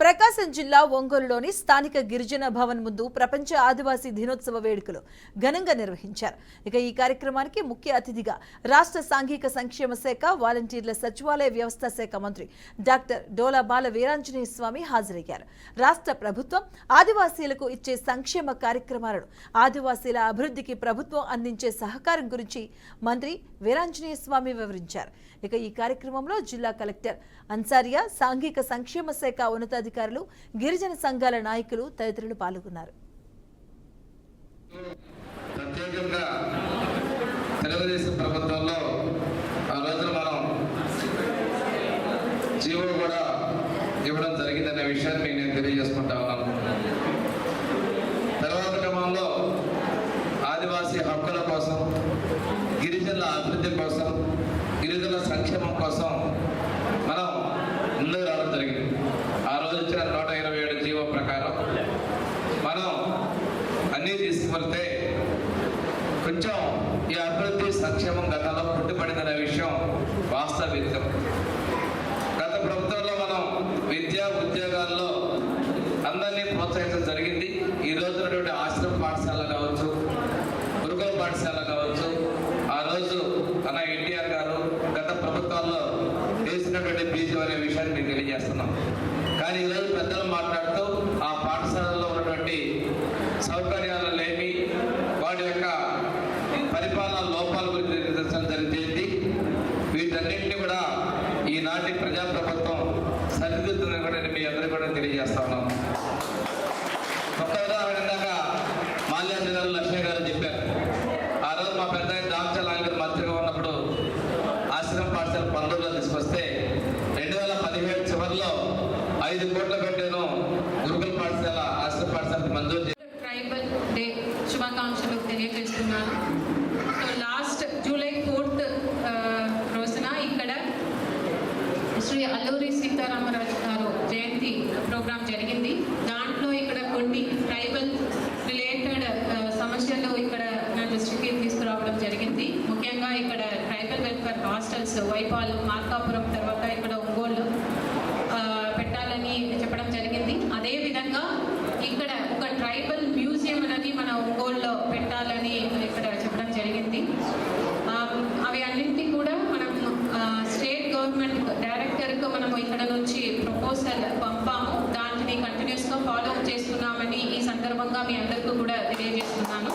ప్రకాశం జిల్లా ఒంగోలులోని స్థానిక గిరిజన భవన్ ముందు ప్రపంచ ఆదివాసీ దినోత్సవ వేడుకలు ఘనంగా నిర్వహించారు. ఈ కార్యక్రమానికి ముఖ్య అతిథిగా రాష్ట్ర సాంఘిక సంక్షేమ శాఖ వాలంటీర్ల సచివాలయ వ్యవస్థ శాఖ మంత్రి డాక్టర్ డోలా బాల వీరాంజనేయ స్వామి హాజరయ్యారు. రాష్ట్ర ప్రభుత్వం ఆదివాసీలకు ఇచ్చే సంక్షేమ కార్యక్రమాలను, ఆదివాసీల అభివృద్ధికి ప్రభుత్వం అందించే సహకారం గురించి మంత్రి వీరాంజనేయ స్వామి వివరించారు. ఈ కార్యక్రమంలో జిల్లా కలెక్టర్ అన్సారియా, సాంఘిక సంక్షేమ శాఖ ఉన్నతాధికారులు, గిరిజన సంఘాల నాయకులు తదితరులు పాల్గొన్నారు. ప్రత్యేకంగా తెలుగుదేశం ప్రభుత్వంలో ఆ రోజున మనం జీవో కూడా ఇవ్వడం జరిగిందనే విషయాన్ని మీకు నేను తెలియజేసుకుంటా ఉన్నాను. తర్వాత క్రమంలో ఆదివాసీ హక్కుల కోసం, గిరిజనుల అభివృద్ధి కోసం, గిరిజనుల సంక్షేమం కోసం మనం ముందుకు రావడం జరిగింది. ఆ రోజు ఇచ్చిన 127 జీవో ప్రకారం మనం అన్నీ తీసుకువెళ్తే కొంచెం ఈ అభివృద్ధి సంక్షేమం గతంలో పుట్టుబడిందనే విషయం వాస్తవికం. గత ప్రభుత్వంలో మనం విద్యా ఉద్యోగాల్లో అందరినీ ప్రోత్సహించడం జరిగింది. ఈ రోజునటువంటి ఆశ్రమ పాఠశాల కావచ్చు, గురుకుల పాఠశాల కావచ్చు, ఆ రోజు అన్న ఎన్టీఆర్ గారు గత ప్రభుత్వాల్లో వేసినటువంటి బీజం అనే విషయాన్ని మీకు తెలియజేస్తున్నాం. కానీ ఈరోజు పెద్దలు మాట్లాడుతూ ఆ పాఠశాలల్లో ఉన్నటువంటి సౌకర్యాలు లేని, వాటి యొక్క పరిపాలన లోపాల గురించి నిర్దేశం జరిగింది. వీటన్నింటినీ కూడా ఈనాటి ప్రజాప్రభుత్వం సరిదిద్దుతుందని కూడా మీ అందరికీ కూడా తెలియజేస్తా ఉన్నాం. ఒక్క ఉదాహరణగా మాల్యాద్రి గారు, లక్ష్మీ గారు చెప్పారు. ఆ రోజు మా పెద్ద దామచలాల్ గారు మంత్రిగా ఉన్నప్పుడు ఆశ్రమ పాఠశాల పనులలో తీసుకొస్తే 2017 చివరిలో 5 కోట్ల పెట్టాను గురుకుల పాఠశాల, ఆశ్రమ పాఠశాలకు మంజూరు. ట్రైబల్ డే శుభాకాంక్షలు తెలియజేస్తున్నాను. సో లాస్ట్ జూలై 4th రోజున ఇక్కడ శ్రీ అల్లూరి సీతారామరాజు గారు జయంతి ప్రోగ్రాం జరిగింది. దాంట్లో ఇక్కడ కొన్ని ట్రైబల్ రిలేటెడ్ సమస్యలు ఇక్కడ నా దృష్టికి తీసుకురావడం జరిగింది. ముఖ్యంగా ఇక్కడ tribal welfare hostels Y Palem, Markapuram, తర్వాత ఇక్కడ ఒంగోలు పెట్టాలని చెప్పడం జరిగింది. అదేవిధంగా ఇక్కడ ఒక ట్రైబల్ మ్యూజియం అనేది మన ఒంగోలులో పెట్టాలని ఇక్కడ చెప్పడం జరిగింది. అవి అన్నింటినీ కూడా మనం స్టేట్ గవర్నమెంట్ డైరెక్టర్కు మనం ఇక్కడ నుంచి ప్రపోజల్ పంపాము. దాన్ని కంటిన్యూస్గా ఫాలో అప్ చేస్తున్నామని ఈ సందర్భంగా మీ అందరికీ కూడా తెలియజేస్తున్నాను.